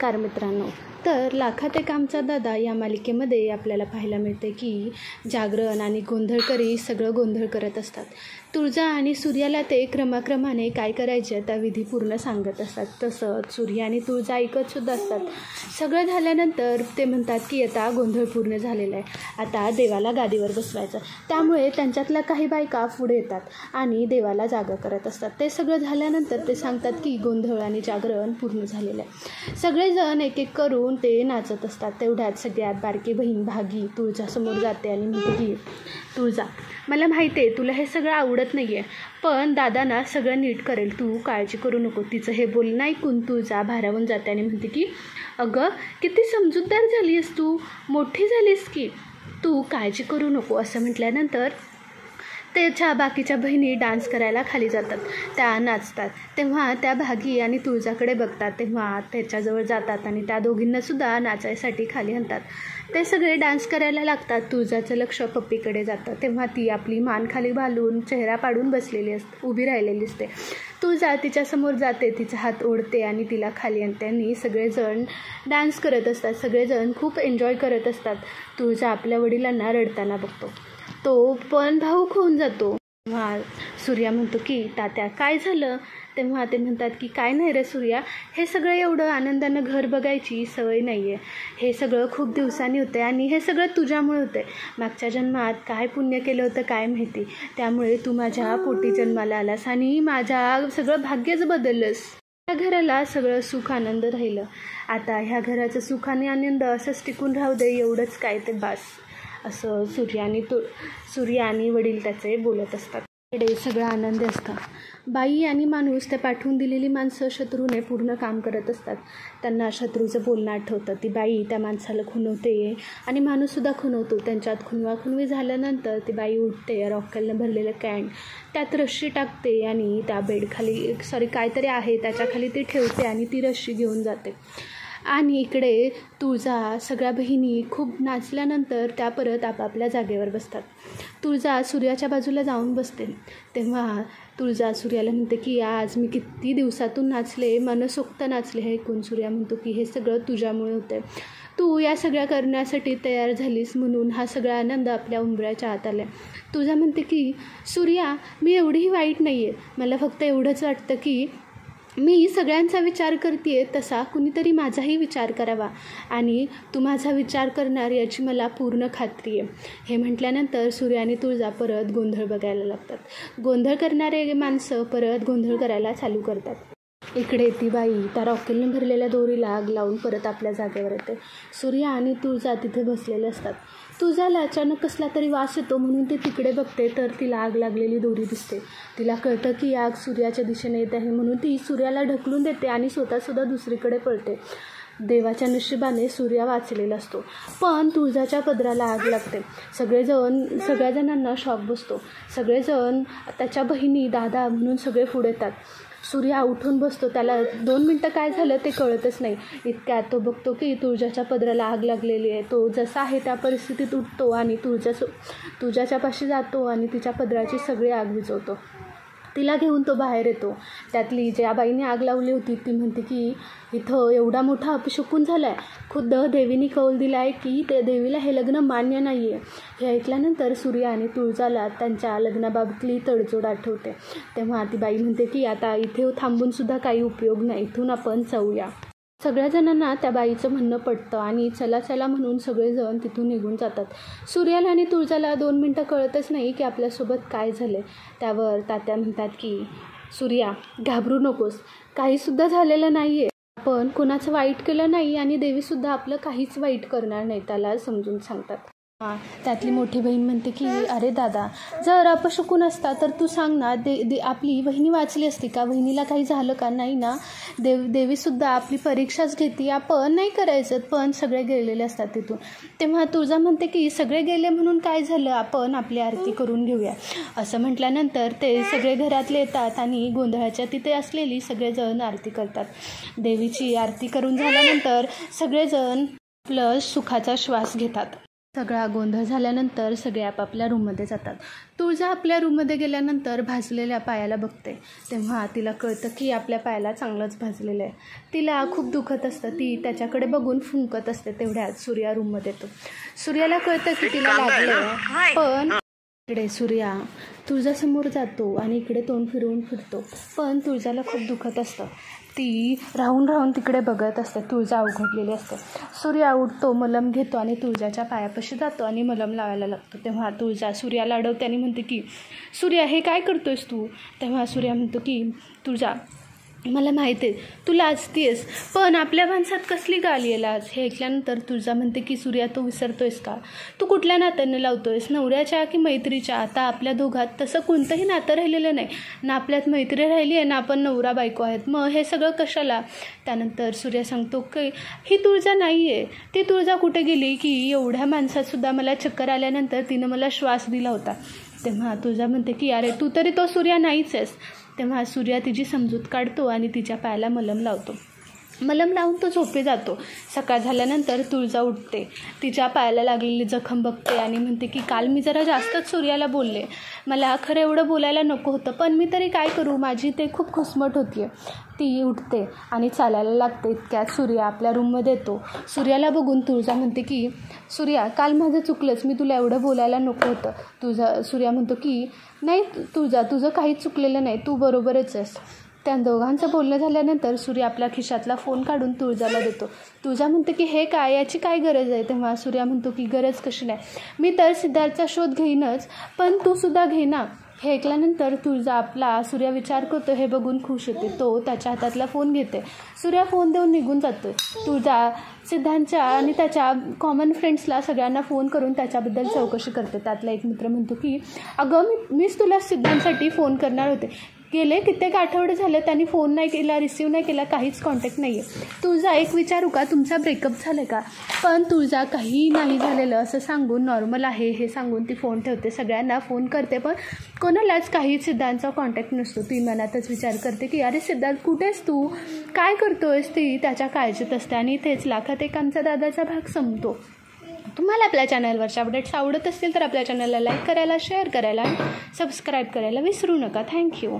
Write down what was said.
नमस्कार मित्रांनो. तर लाखात एक आमचा दादा या मालिकेमध्ये आपल्याला पाहायला मिळते की जागरण आणि गोंधळकरी सगळं गोंधळ करत असतात. तुळजा आणि सूर्याला ते क्रमाक्रमाने काय करायचे त्या विधी पूर्ण सांगत असतात. तसंच सूर्य आणि तुळजा ऐकतसुद्धा असतात. सगळं झाल्यानंतर ते म्हणतात की आता गोंधळ पूर्ण झालेला आहे, आता देवाला गादीवर बसवायचं. त्यामुळे त्यांच्यातल्या काही बायका पुढे येतात आणि देवाला जागा करत असतात. ते सगळं झाल्यानंतर ते सांगतात की गोंधळ आणि जागरण पूर्ण झालेलं आहे. सगळेजण एक एक करून ते नाचत असतात. तेवढ्यात सगळ्यात बारकी बहीण भागी तुळजासमोर जाते आणि म्हणते की तुळजा, मला माहिती आहे तुला हे सगळं आवडत नाही आहे, पण दादा सगळं नीट करेल, तू काळजी करू नको. तिचं हे बोलणं ऐकून तुळजा भारावून जाते आणि म्हणते की अगं किती समजूतदार झाली आहेस तू, मोठी झालीस की, तू काळजी करू नको. असं म्हटल्यानंतर त्याच्या बाकीच्या बहिणी डान्स करायला खाली जातात, त्या नाचतात. तेव्हा त्या भागी आणि तुळजाकडे बघतात, तेव्हा त्याच्याजवळ जातात आणि त्या दोघींनासुद्धा नाचायसाठी खाली आणतात. ते सगळे डान्स करायला लागतात. तुळजाचं लक्ष पप्पीकडे जातं. तेव्हा ती आपली मान खाली घालून चेहरा पाडून बसलेली उभी राहिलेली असते. तुळजा तिच्यासमोर जाते, तिचा हात ओढते आणि तिला खाली आणते आणि सगळेजण डान्स करत असतात. सगळेजण खूप एन्जॉय करत असतात. तुळजा आपल्या वडिलांना रडताना बघतो, तो पण भावूक होऊन जातो. तेव्हा सूर्या म्हणतो की तात्या काय झालं? तेव्हा ते म्हणतात की काय नाही रे सूर्या, हे सगळं एवढं आनंदानं घर बघायची सवय नाही आहे. हे सगळं खूप दिवसांनी होतं आणि हे सगळं तुझ्यामुळे होतं आहे. मागच्या जन्मात काय पुण्य केलं होतं काय माहिती, त्यामुळे तू माझ्या पोटी जन्माला आलास आणि माझ्या सगळं भाग्यच बदललंस. या घराला सगळं सुख आनंद राहिलं. आता ह्या घराचं सुख आणि आनंद असंच टिकून राहू दे, एवढंच काय ते बास. असं सूर्य आणि वडील त्याचे बोलत असतात. इकडे सगळं आनंदी असतं. बाई आणि माणूस त्या पाठवून दिलेली माणसं शत्रूने पूर्ण काम करत असतात. त्यांना शत्रूचं बोलणं आठवतं. ती बाई त्या माणसाला खुणवते आणि माणूससुद्धा खुणवतो. त्यांच्यात खुणवाखुणवी झाल्यानंतर ती बाई उठते, रॉकेलनं भरलेलं कॅन त्यात रश्शी टाकते आणि त्या बेडखाली काहीतरी आहे त्याच्याखाली ती ठेवते आणि ती रश्शी घेऊन जाते. आणि इकडे तुळजा सगळ्या बहिणी खूप नाचल्यानंतर त्या परत आपापल्या जागेवर बसतात. तुळजा सूर्याच्या बाजूला जाऊन बसते. तेव्हा तुळजा सूर्याला म्हणते की आज मी किती दिवसातून नाचले, मनसोक्त नाचले. हे ऐकून सूर्या म्हणतो की हे सगळं तुझ्यामुळे होतं आहे, तू या सगळ्या करण्यासाठी तयार झालीस म्हणून हा सगळा आनंद आपल्या उंबऱ्याच्या आत आला आहे. तुळजा म्हणते की सूर्या, मी एवढीही वाईट नाही आहे, मला फक्त एवढंच वाटतं की मी सगळ्यांचा विचार करते आहे तसा कुणीतरी माझाही विचार करावा आणि तू माझा विचार करणार याची मला पूर्ण खात्री आहे. हे म्हटल्यानंतर सूर्य आणि तुळजा परत गोंधळ बघायला लागतात. गोंधळ करणारे माणसं परत गोंधळ करायला चालू करतात. इकडे ती बाई त्या रॉकेलने भरलेल्या दोरीला आग लावून परत आपल्या जागेवर येते. सूर्य आणि तुळजा तिथे बसलेले असतात. तुळजाला अचानक कसला तरी वास येतो म्हणून ती तिकडे बघते तर तिला आग लागलेली दोरी दिसते. तिला कळतं की आग सूर्याच्या दिशेने येत आहे म्हणून ती सूर्याला ढकलून देते आणि स्वतःसुद्धा दुसरीकडे पळते. देवाच्या नशिबाने सूर्य वाचलेला असतो, पण तुळजाच्या पदराला आग लागते. सगळ्या जणांना शॉक बसतो. सगळेजण त्याच्या बहिणी दादा म्हणून सगळे पुढे येतात. सूर्या उठून बसतो. त्याला 2 मिनटं काय झालं ते कळतच नाही. इतक्यात तो बघतो की तुळजाच्या पदराला आग लागलेली आहे. तो जसा आहे त्या परिस्थितीत उठतो आणि तुळजाच्या पाशी जातो आणि तिच्या पदराची सगळी आग विझवतो. तिला घेऊन तो बाहेर येतो. त्यातली ज्या बाईने आग लावली होती ती म्हणते की इथं एवढा मोठा अपशकुन झाला आहे, खुद्द देवीने कौल दिला आहे की ते देवीला हे लग्न मान्य नाही आहे. हे ऐकल्यानंतर सूर्य आणि तुळजाला त्यांच्या लग्नाबाबतली तडजोड आठवते. तेव्हा ती बाई म्हणते की आता इथे थांबूनसुद्धा काही उपयोग नाही, इथून आपण जाऊया. सगळ्या जणांना त्या बाईचं म्हणणं पटतं आणि चला चला म्हणून सगळेजण तिथून निघून जातात. सूर्याला आणि तुळजाला 2 मिनटं कळतच नाही की आपल्यासोबत काय झालं. त्यावर तात्या म्हणतात की सूर्या घाबरू नकोस, काहीसुद्धा झालेलं नाही आहे, आपण कोणाचं वाईट केलं नाही आणि देवीसुद्धा आपलं काहीच वाईट करणार नाही, त्याला समजून सांगतात. त्यातली मोठी बहीण म्हणते की अरे दादा, जर अपशकुन असता तर तू सांग ना, आपली वहिनी वाचली असती का, वहिनीला काही झालं का नाही ना. देवीसुद्धा आपली परीक्षाच घेते, आपण नाही करायचं, पण सगळे गेलेले असतात तिथून. तेव्हा तुळजा म्हणते की सगळे गेले म्हणून काय झालं, आपण आपली आरती करून घेऊया. असं म्हटल्यानंतर ते सगळे घरातले येतात आणि गोंधळाच्या तिथे असलेली सगळेजण आरती करतात. देवीची आरती करून झाल्यानंतर सगळेजण प्लस सुखाचा श्वास घेतात. सगळा गोंधळ झाल्यानंतर सगळे आपापल्या रूममध्ये जातात. तुळजा आपल्या रूममध्ये गेल्यानंतर भाजलेल्या पायाला बघते. तेव्हा तिला कळतं की आपल्या पायाला चांगलंच भाजलेलं आहे. तिला खूप दुखत असतं. ती त्याच्याकडे बघून फुंकत असते. तेवढ्यात सूर्या रूममध्ये येतो. सूर्याला कळतं की तिला लागलं आहे. पण इकडे सूर्या तुळजासमोर जातो आणि इकडे तोंड फिरवून फिरतो. पण तुळजाला खूप दुखत असतं. ती राहून तिकडे बघत असते. तुळजा अवघडलेली असते. सूर्या उठतो, मलम घेतो आणि तुळजाच्या पायापाशी जातो आणि मलम लावायला लागतो. तेव्हा तुळजा सूर्याला अडवते आणि म्हणते की सूर्या हे काय करतोयस तू. तेव्हा सूर्या म्हणतो की तुळजा मला माहिती आहे तू लाजतीयस, पण आपल्या माणसात कसली गाली आहे लाज. हे ऐकल्यानंतर तुळजा म्हणते की सूर्या तू विसरतोयस का. तू कुठल्या नात्याने लावतोयस, नवऱ्याच्या की मैत्रीच्या. आता आपल्या दोघात तसं कोणतंही नातं राहिलेलं नाही ना. आपल्यात मैत्री राहिली आहे ना आपण नवरा बायको आहेत. मग हे सगळं कशाला. त्यानंतर सूर्या सांगतो की ही तुळजा नाही आहे. ती तुळजा कुठे गेली की एवढ्या माणसातसुद्धा मला चक्कर आल्यानंतर तिनं मला श्वास दिला होता. तेव्हा तुळजा म्हणते की अरे तू तरी तो सूर्या नाहीच आहेस. तेव्हा सूर्या तिची समजूत काढतो आणि तिच्या पायाला मलम लावतो. मलम लावून तो झोपे जातो. सकाळ झाल्यानंतर तुळजा उठते. तिच्या पायाला लागलेली जखम बघते आणि म्हणते की काल मी जरा जास्तच सूर्याला बोलले. मला खरं एवढं बोलायला नको होतं, पण मी तरी काय करू. माझी ते खूप खुसमट होती आहे. ती उठते आणि चालायला लागते. इतक्यात सूर्या आपल्या रूममध्ये येतो. सूर्याला बघून तुळजा म्हणते की सूर्या काल माझं चुकलंच, मी तुला एवढं बोलायला नको होतं. सूर्या म्हणतो की नाही तुळजा तुझं काहीच चुकलेलं नाही, तू बरोबरच आहेस. त्या दोघांचं बोलणं झाल्यानंतर सूर्या आपल्या खिशातला फोन काढून तुळजाला देतो. तुळजा म्हणते की हे काय, याची काय गरज आहे. तेव्हा सूर्या म्हणतो की गरज कशी नाही, मी तर सिद्धार्थचा शोध घेईनच, पण तू सुद्धा घे ना. हे ऐकल्यानंतर तुळजा आपला सूर्या विचार करतो हे बघून खुश होते. तो त्याच्या हातातला फोन घेते. सूर्या फोन देऊन निघून जातो. तुळजा सिद्धांतच्या आणि त्याच्या कॉमन फ्रेंड्सला सगळ्यांना फोन करून त्याच्याबद्दल चौकशी करते. त्यातला एक मित्र म्हणतो की अगं मीच तुला सिद्धांतसाठी फोन करणार होते. गेले कित्येक आठवडे झाले त्यांनी फोन नाही केला, रिसीव नाही केला, काहीच कॉन्टॅक्ट नाही आहे. तुळजा एक विचारू का, तुमचा ब्रेकअप झालं का. पण तुळजा काही नाही झालेलं असं सांगून नॉर्मल आहे हे सांगून ती फोन ठेवते. सगळ्यांना फोन करते पण कोणालाच काही सिद्धांतचा कॉन्टॅक्ट नसतो. ती मनातच विचार करते की अरे सिद्धांत कुठेस तू, काय करतोयस. ती त्याच्या काळजीत असते आणि इथेच लाखात एक आमचा दादाचा भाग संपतो. तुम्हाला आपल्या चॅनलवरचे अपडेट्स आवडत असतील तर आपल्या चॅनलला लाईक करायला, शेअर करायला आणि सबस्क्राईब करायला विसरू नका. थँक्यू.